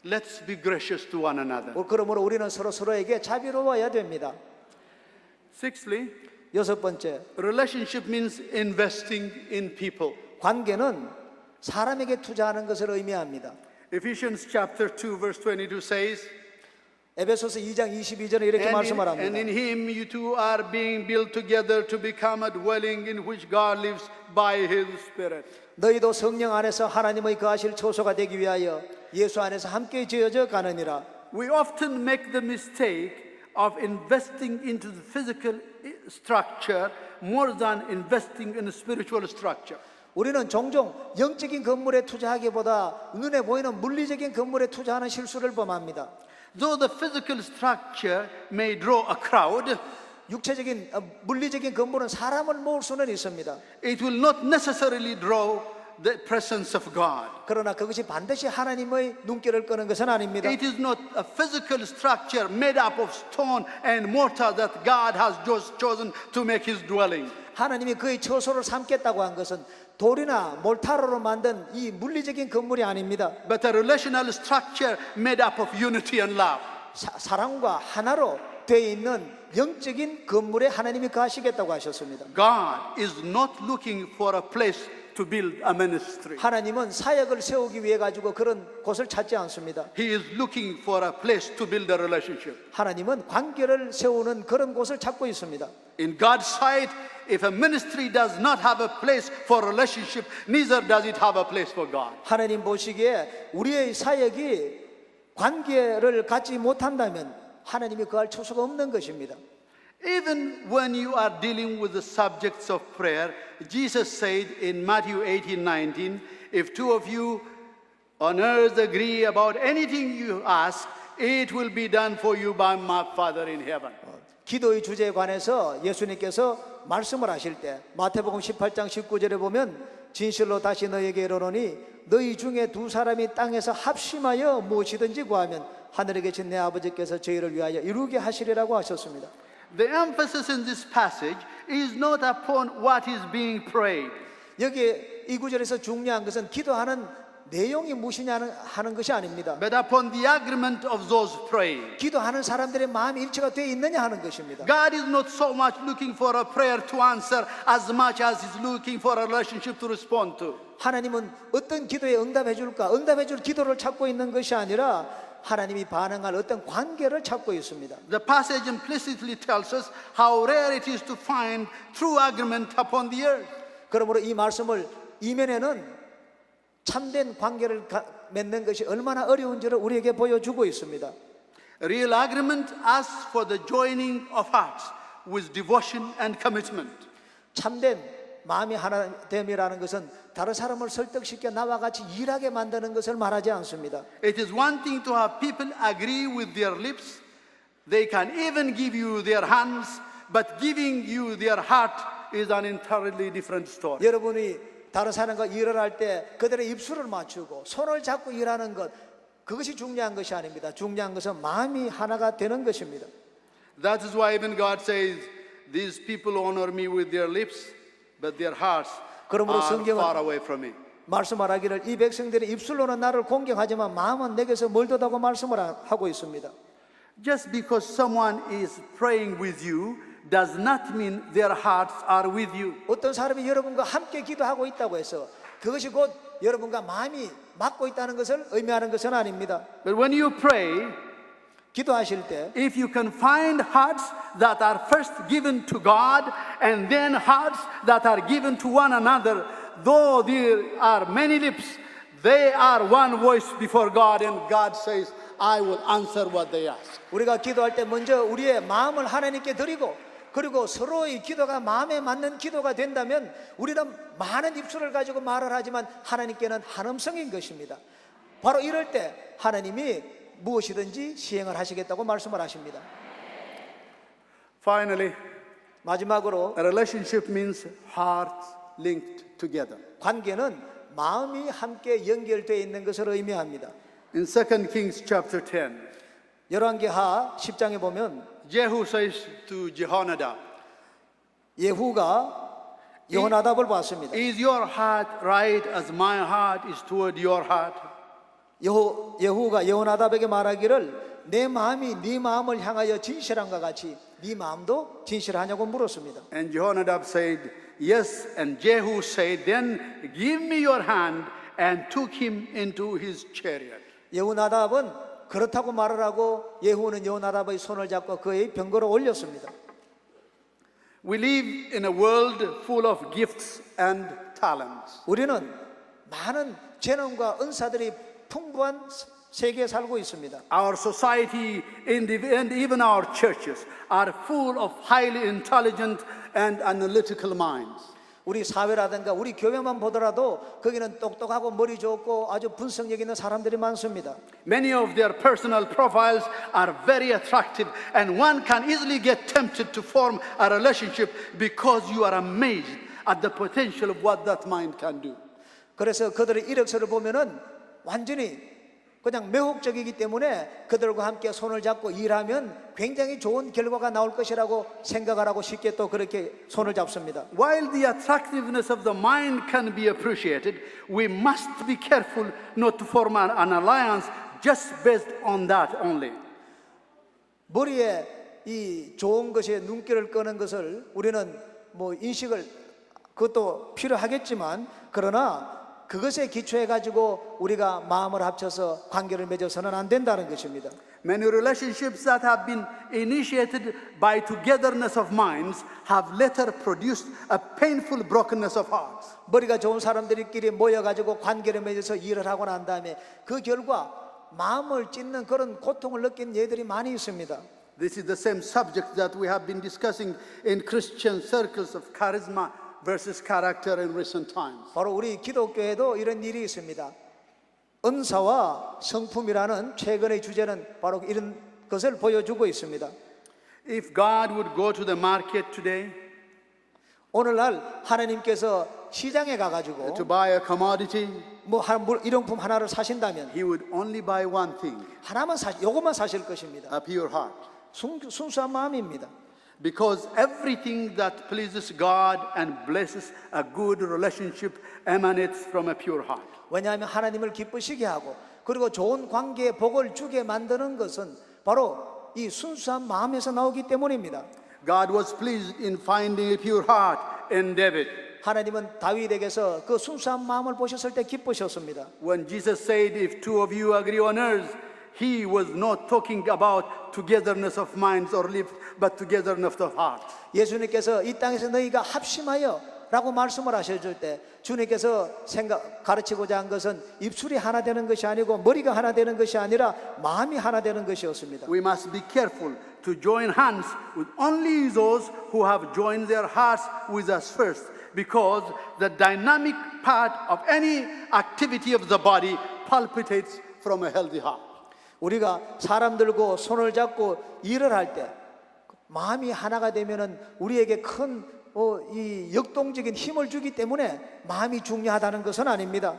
Let's be gracious to one another. 그러므로 우리는 서로에게 자비로워야 됩니다. Sixthly, 여섯 번째, relationship means investing in people. 관계는 사람에게 투자하는 것을 의미합니다. Ephesians chapter 2 verse 22 says, 에베소서 2장 22절에 이렇게 말씀을 and in 합니다. Him you two are being built together to become a dwelling in which God lives by His Spirit. 너희도 성령 안에서 하나님의 거하실 처소가 되기 위하여 예수 안에서 함께 지어져 가느니라. We often make the mistake of investing into the physical structure more than investing in a spiritual structure. 우리는 종종 영적인 건물에 투자하기보다 눈에 보이는 물리적인 건물에 투자하는 실수를 범합니다. Though the physical structure may draw a crowd, 육체적인 물리적인 건물은 사람을 모을 수는 있습니다. it will not necessarily draw the presence of God. 그러나 그것이 반드시 하나님의 눈길을 끄는 것은 아닙니다. It is not a physical structure made up of stone and mortar that God has just chosen to make His dwelling. 하나님이 그의 처소를 삼겠다고 한 것은 돌이나 몰타로로 만든 이 물리적인 건물이 아닙니다. But a relational structure made up of unity and love. 사랑과 하나로 되어 있는 영적인 건물에 하나님이 거하시겠다고 하셨습니다. God is not looking for a place to build a ministry. 하나님은 사역을 세우기 위해 가지고 그런 곳을 찾지 않습니다. He is looking for a place to build a relationship. 하나님은 관계를 세우는 그런 곳을 찾고 있습니다. In God's sight, if a ministry does not have a place for relationship, neither does it have a place for God. 하나님 보시기에 우리의 사역이 관계를 갖지 못한다면 하나님이 그할 처소가 없는 것입니다. Even when you are dealing with the subjects of prayer, Jesus said in Matthew 18:19, if two of you on earth agree about anything you ask, it will be done for you by my Father in heaven. 기도의 주제에 관해서 예수님께서 말씀을 하실 때 마태복음 18장 19절에 보면 진실로 다시 너희에게 이르노니 너희 중에 두 사람이 땅에서 합심하여 무엇이든지 구하면 하늘에 계신 내 아버지께서 저희를 위하여 이루게 하시리라고 하셨습니다. The emphasis in this passage is not upon what is being prayed. 여기 이 구절에서 중요한 것은 기도하는 내용이 무엇이냐는 하는 것이 아닙니다. But upon the agreement of those praying. 기도하는 사람들의 마음이 일치가 되어 있느냐 하는 것입니다. God is not so much looking for a prayer to answer as much as He's looking for a relationship to respond to. 하나님은 어떤 기도에 응답해 줄까? 응답해 줄 기도를 찾고 있는 것이 아니라 하나님이 반응할 어떤 관계를 찾고 있습니다. The passage implicitly tells us how rare it is to find true agreement upon the earth. 그러므로 이 말씀을 이면에는 참된 관계를 맺는 것이 얼마나 어려운지를 우리에게 보여주고 있습니다. Real agreement asks for the joining of hearts with devotion and commitment. 참된 마음이 하나 됨이라는 것은 다른 사람을 설득시켜 나와 같이 일하게 만드는 것을 말하지 않습니다. It is one thing to have people agree with their lips. They can even give you their hands, but giving you their heart is an entirely different story. 여러분이 다른 사람과 일을 할 때 그들의 입술을 맞추고 손을 잡고 일하는 것, 그것이 중요한 것이 아닙니다. 중요한 것은 마음이 하나가 되는 것입니다. That is why even God says, these people honor me with their lips, but their hearts 그러므로 are 성경은 far away from me. 말씀하기를 이 백성들이 입술로는 나를 공경하지만 마음은 내게서 멀도다고 말씀을 하고 있습니다. Just because someone is praying with you does not mean their hearts are with you. 어떤 사람이 여러분과 함께 기도하고 있다고 해서 그것이 곧 여러분과 마음이 맞고 있다는 것을 의미하는 것은 아닙니다. But when you pray, 기도하실 때 if you can find hearts that are first given to God and then hearts that are given to one another, though there are many lips, they are one voice before God, and God says, I will answer what they ask. 우리가 기도할 때 먼저 우리의 마음을 하나님께 드리고 그리고 서로의 기도가 마음에 맞는 기도가 된다면 우리는 많은 입술을 가지고 말을 하지만 하나님께는 한음성인 것입니다. 바로 이럴 때 하나님이 무엇이든지 시행을 하시겠다고 말씀을 하십니다. Finally, 마지막으로 a relationship means hearts linked together. 관계는 마음이 함께 연결되어 있는 것을 의미합니다. In 2 Kings chapter 10, 열왕기하 10장에 보면 Jehu says to Jehonadab, 예후가 여호나답을 봤습니다. is your heart right as my heart is toward your heart? 예후가 여호나답에게 말하기를 내 마음이 네 마음을 향하여 진실한가 같이 네 마음도 진실하냐고 물었습니다. And Jehonadab said, yes. And Jehu said, then give me your hand, and took him into his chariot. 여호나답은 그렇다고 말을 하고 예후는 여호나답의 손을 잡고 그의 병거로 올렸습니다. We live in a world full of gifts and talents. 우리는 많은 재능과 은사들이 풍부한 세계에 살고 있습니다. Our society and even our churches are full of highly intelligent and analytical minds. 우리 사회라든가 우리 교회만 보더라도 거기는 똑똑하고 머리 좋고 아주 분석력 있는 사람들이 많습니다. Many of their personal profiles are very attractive, and one can easily get tempted to form a relationship because you are amazed at the potential of what that mind can do. 그래서 그들의 이력서를 보면은 완전히 그냥 매혹적이기 때문에 그들과 함께 손을 잡고 일하면 굉장히 좋은 결과가 나올 것이라고 생각을 하고 쉽게 또 그렇게 손을 잡습니다. While the attractiveness of the mind can be appreciated, we must be careful not to form an alliance just based on that only. 머리에 이 좋은 것에 눈길을 끄는 것을 우리는 뭐 인식을 그것도 필요하겠지만 그러나 그것에 기초해 가지고 우리가 마음을 합쳐서 관계를 맺어서는 안 된다는 것입니다. Many relationships that have been initiated by togetherness of minds have later produced a painful brokenness of hearts. 머리가 좋은 사람들끼리 모여 가지고 관계를 맺어서 일을 하고 난 다음에 그 결과 마음을 찢는 그런 고통을 느낀 예들이 많이 있습니다. This is the same subject that we have been discussing in Christian circles of charisma versus character in recent times. 바로 우리 기독교에도 이런 일이 있습니다. 은사와 성품이라는 최근의 주제는 바로 이런 것을 보여주고 있습니다. If God would go to the market today 오늘날 하나님께서 시장에 가가지고 to buy a commodity, 뭐 일용품 하나를 사신다면 He would only buy one thing, 하나만 요것만 사실 것입니다. a pure heart. 순수한 마음입니다. Because everything that pleases God and blesses a good relationship emanates from a pure heart. 왜냐하면 하나님을 기쁘시게 하고 그리고 좋은 관계에 복을 주게 만드는 것은 바로 이 순수한 마음에서 나오기 때문입니다. God was pleased in finding a pure heart in David. 하나님은 다윗에게서 그 순수한 마음을 보셨을 때 기쁘셨습니다. When Jesus said, if two of you agree on earth, He was not talking about togetherness of minds or lips, but togetherness of hearts. 예수님께서 이 땅에서 너희가 합심하여 라고 말씀을 하셔줄 때 주님께서 가르치고자 한 것은 입술이 하나 되는 것이 아니고 머리가 하나 되는 것이 아니라 마음이 하나 되는 것이었습니다. We must be careful to join hands with only those who have joined their hearts with us first, because the dynamic part of any activity of the body palpitates from a healthy heart. 우리가 사람들과 손을 잡고 일을 할 때 마음이 하나가 되면은 우리에게 큰 이 역동적인 힘을 주기 때문에 마음이 중요하다는 것은 아닙니다.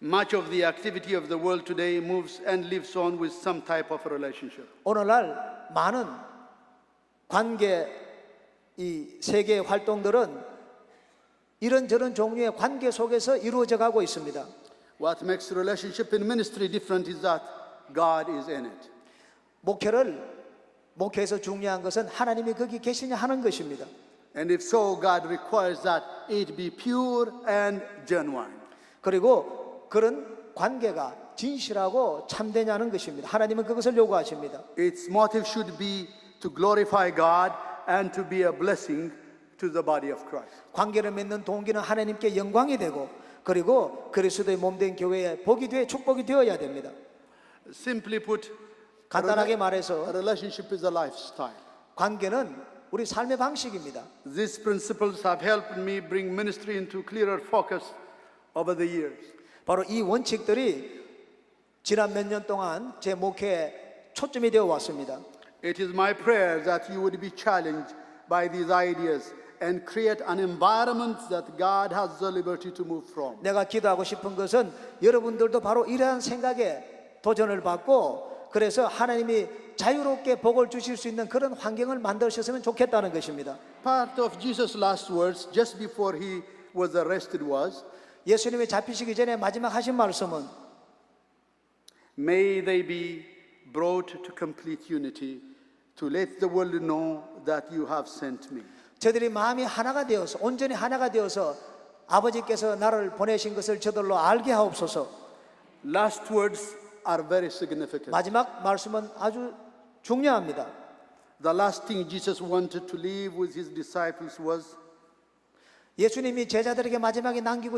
Much of the activity of the world today moves and lives on with some type of relationship. 오늘날 많은 관계 이 세계의 활동들은 이런저런 종류의 관계 속에서 이루어져 가고 있습니다. What makes relationship in ministry different is that God is in it. 목회에서 중요한 것은 하나님이 거기 계시냐 하는 것입니다. And if so, God requires that it be pure and genuine. 그리고 그런 관계가 진실하고 참되냐는 것입니다. 하나님은 그것을 요구하십니다. Its motive should be to glorify God and to be a blessing to the body of Christ. 관계를 맺는 동기는 하나님께 영광이 되고 그리고 그리스도의 몸된 교회에 복이 되어 축복이 되어야 됩니다. Simply put, 간단하게 말해서 a relationship is a lifestyle. 관계는 우리 삶의 방식입니다. These principles have helped me bring ministry into clearer focus over the years. 바로 이 원칙들이 지난 몇 년 동안 제 목회에 초점이 되어 왔습니다. It is my prayer that you would be challenged by these ideas and create an environment that God has the liberty to move from. 내가 기도하고 싶은 것은 여러분들도 바로 이러한 생각에 도전을 받고 그래서 하나님이 자유롭게 복을 주실 수 있는 그런 환경을 만드셨으면 좋겠다는 것입니다. Part of Jesus' last words just before he was arrested was, 예수님이 잡히시기 전에 마지막 하신 말씀은 May they be brought to complete unity to let the world know that you have sent me. 저들이 마음이 하나가 되어서 온전히 하나가 되어서 아버지께서 나를 보내신 것을 저들로 알게 하옵소서. Last words are very significant. 마지막 말씀은 아주 중요합니다. The last thing Jesus wanted to leave with his disciples was 예수님이 제자들에게 마지막에 남기고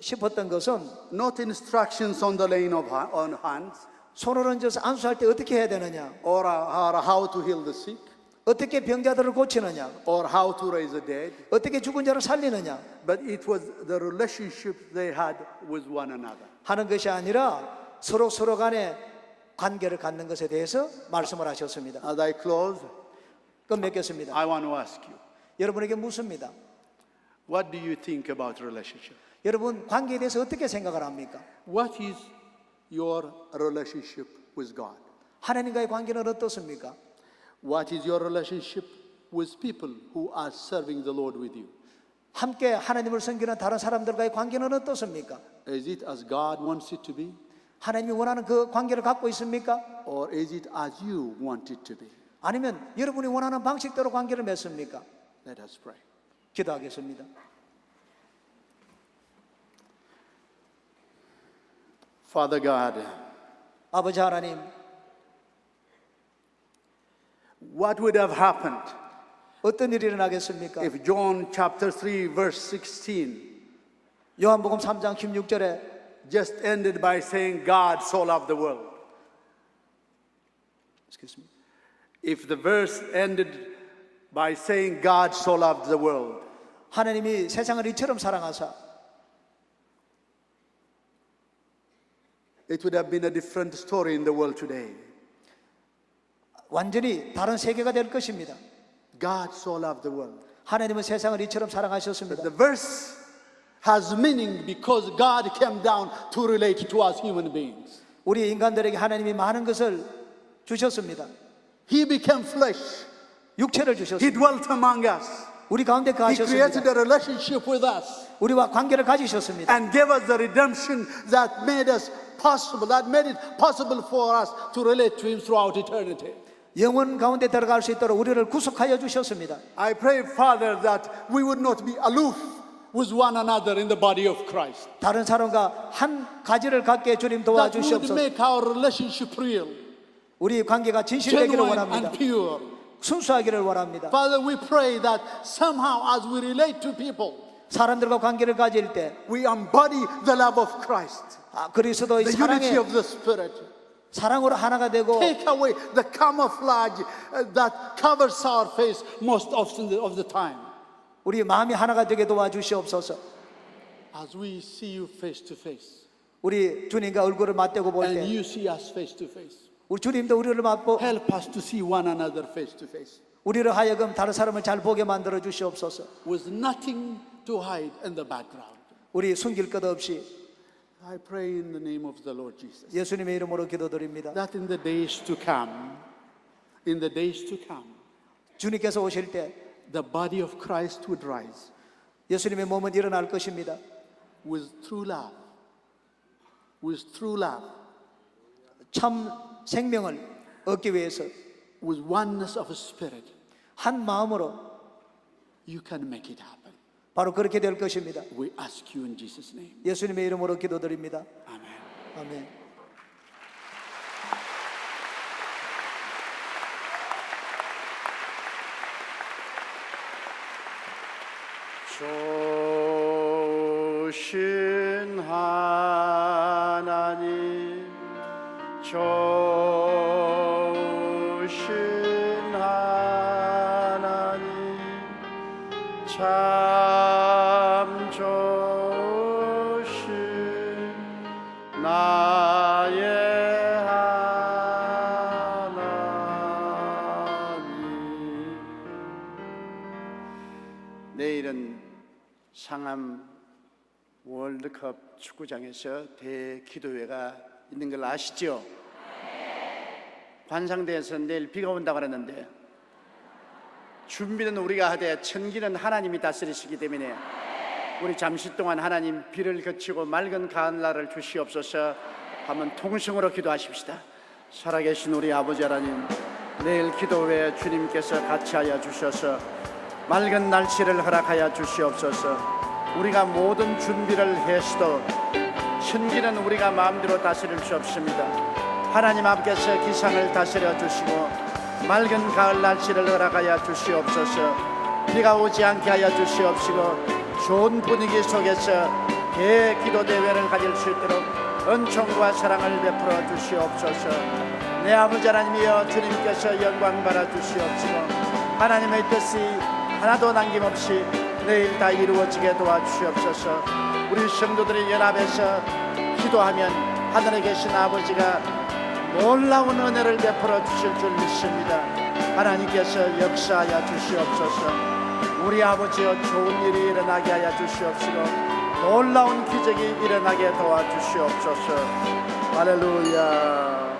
싶었던 것은 not instructions on the laying on hands 손을 얹어서 안수할 때 어떻게 해야 되느냐, or how to heal the sick 어떻게 병자들을 고치느냐, or how to raise the dead, 어떻게 죽은 자를 살리느냐 but it was the relationship they had with one another. 하는 것이 아니라 서로 간에 관계를 갖는 것에 대해서 말씀을 하셨습니다. As I close, 그럼 맺겠습니다. I want to ask you, 여러분에게 묻습니다. what do you think about relationship? 여러분 관계에 대해서 어떻게 생각을 합니까? What is your relationship with God? 하나님과의 관계는 어떻습니까? What is your relationship with people who are serving the Lord with you? 함께 하나님을 섬기는 다른 사람들과의 관계는 어떻습니까? Is it as God wants it to be? 하나님이 원하는 그 관계를 갖고 있습니까? Or is it as you want it to be? 아니면 여러분이 원하는 방식대로 관계를 맺습니까? Let us pray. 기도하겠습니다. Father God, 아버지 하나님, what would have happened 어떤 일이 일어나겠습니까? if John chapter 3 verse 16 요한복음 3장 16절에 just ended by saying God so loved the world? If the verse ended by saying God so loved the world, 하나님이 세상을 이처럼 사랑하사, it would have been a different story in the world today. 완전히 다른 세계가 될 것입니다. God so loved the world. 하나님은 세상을 이처럼 사랑하셨습니다. The verse has meaning because God came down to relate to us human beings. 우리 인간들에게 하나님이 많은 것을 주셨습니다. He became flesh. 육체를 He 주셨습니다. dwelt among us. 우리 가운데 He 거하셨습니다. created a relationship with us 우리와 관계를 가지셨습니다. and gave us the redemption that made us possible, that made it possible for us to relate to Him throughout eternity. 영원 가운데 들어갈 수 있도록 우리를 구속하여 주셨습니다. I pray, Father, that we would not be aloof with one another in the body of Christ. 다른 사람과 한 가지를 갖게 주님 That we would 도와주시옵소서. make our relationship real, 우리 관계가 진실되기를 genuine, 원합니다. and pure. 순수하기를 원합니다. Father, we pray that somehow as we relate to people, 사람들과 관계를 가질 때 we embody the love of Christ, 그리스도의 the unity 사랑의 of the Spirit. 사랑으로 하나가 되고 Take away the camouflage that covers our face most often of the time. 우리 마음이 하나가 되게 도와주시옵소서. As we see you face to face, 우리 주님과 얼굴을 맞대고 볼 and 때 you see us face to face, 우리 주님도 우리를 맞고 help us to see one another face to face, 우리를 하여금 다른 사람을 잘 보게 만들어 주시옵소서. with nothing to hide in the background. 우리 숨길 것 없이 I pray in the name of the Lord Jesus, 예수님의 이름으로 기도드립니다. that in the days to come, 주님께서 오실 때 the body of Christ would rise 예수님의 몸은 일어날 것입니다. with true love, 참 생명을 얻기 위해서 with oneness of spirit. 한 마음으로 You can make it happen. 바로 그렇게 될 것입니다. We ask you in Jesus' name. 예수님의 이름으로 기도드립니다. Amen. 아멘. 조신 하나님, 조신 하나님, 참 조신 나의 하나님. 내일은 상암 월드컵 축구장에서 대기도회가 있는 걸 아시죠? 관상대에서 내일 비가 온다고 그랬는데 준비는 우리가 하되 천기는 하나님이 다스리시기 때문에 우리 잠시 동안 하나님 비를 그치고 맑은 가을날을 주시옵소서. 한번 통성으로 기도하십시다. 살아계신 우리 아버지 하나님, 내일 기도회에 주님께서 같이 하여 주셔서 맑은 날씨를 허락하여 주시옵소서. 우리가 모든 준비를 했어도 천기는 우리가 마음대로 다스릴 수 없습니다. 하나님 앞에서 기상을 다스려 주시고 맑은 가을 날씨를 허락하여 주시옵소서. 비가 오지 않게 하여 주시옵시고 좋은 분위기 속에서 대기도대회를 가질 수 있도록 은총과 사랑을 베풀어 주시옵소서. 내 아버지 하나님이여, 주님께서 영광 받아 주시옵시고 하나님의 뜻이 하나도 남김없이 내일 다 이루어지게 도와주시옵소서. 우리 성도들이 연합해서 기도하면 하늘에 계신 아버지가 놀라운 은혜를 베풀어 주실 줄 믿습니다. 하나님께서 역사하여 주시옵소서. 우리 아버지여, 좋은 일이 일어나게 하여 주시옵시고 놀라운 기적이 일어나게 도와주시옵소서. 할렐루야.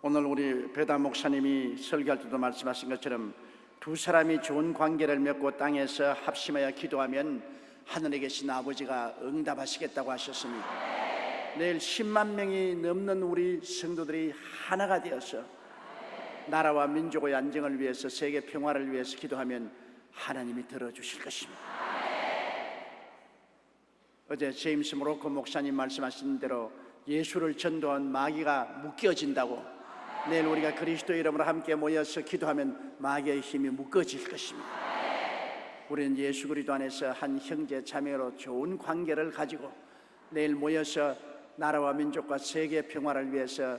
오늘 우리 배다 목사님이 설교할 때도 말씀하신 것처럼 두 사람이 좋은 관계를 맺고 땅에서 합심하여 기도하면 하늘에 계신 아버지가 응답하시겠다고 하셨습니다. 내일 10만 명이 넘는 우리 성도들이 하나가 되어서 나라와 민족의 안정을 위해서, 세계 평화를 위해서 기도하면 하나님이 들어주실 것입니다. 어제 제임스 모로코 목사님 말씀하신 대로 예수를 전도한 마귀가 묶여진다고. 내일 우리가 그리스도 이름으로 함께 모여서 기도하면 마귀의 힘이 묶어질 것입니다. 우리는 예수 그리스도 안에서 한 형제 자매로 좋은 관계를 가지고 내일 모여서 나라와 민족과 세계 평화를 위해서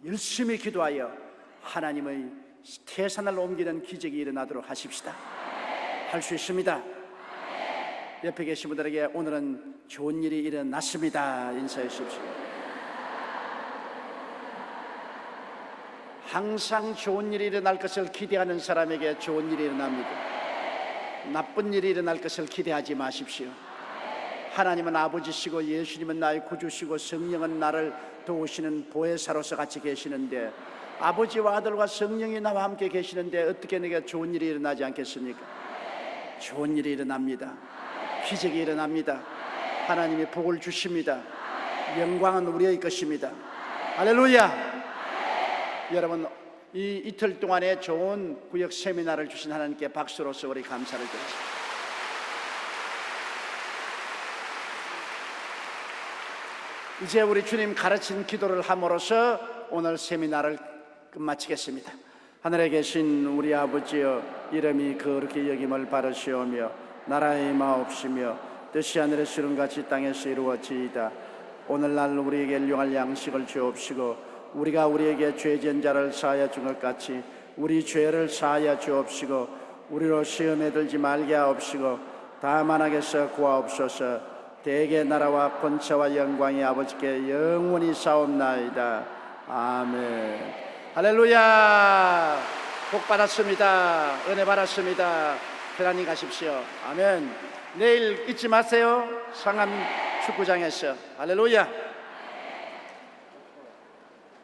열심히 기도하여 하나님의 태산을 옮기는 기적이 일어나도록 하십시다. 할 수 있습니다. 옆에 계신 분들에게 오늘은 좋은 일이 일어났습니다 인사해 주십시오. 항상 좋은 일이 일어날 것을 기대하는 사람에게 좋은 일이 일어납니다. 나쁜 일이 일어날 것을 기대하지 마십시오. 하나님은 아버지시고 예수님은 나의 구주시고 성령은 나를 도우시는 보혜사로서 같이 계시는데, 아버지와 아들과 성령이 나와 함께 계시는데 어떻게 내게 좋은 일이 일어나지 않겠습니까? 좋은 일이 일어납니다. 기적이 일어납니다. 하나님이 복을 주십니다. 영광은 우리의 것입니다. 할렐루야. 여러분, 이 이틀 동안에 좋은 구역 세미나를 주신 하나님께 박수로서 우리 감사를 드립니다. 이제 우리 주님 가르친 기도를 함으로써 오늘 세미나를 끝마치겠습니다. 하늘에 계신 우리 아버지여, 이름이 거룩히 여김을 바라시오며 나라의 마옵시며 뜻이 하늘에서 이룬같이 땅에서 이루어지이다. 오늘날 우리에게 일용할 양식을 주옵시고 우리가 우리에게 죄진 자를 사하여 준 것 같이 우리 죄를 사하여 주옵시고 우리로 시험에 들지 말게 하옵시고 다만 악에서 구하옵소서. 대개 나라와 권세와 영광이 아버지께 영원히 사옵나이다. 아멘. 할렐루야. 복 받았습니다. 은혜 받았습니다. 편안히 가십시오. 아멘. 내일 잊지 마세요. 상암 축구장에서. 할렐루야.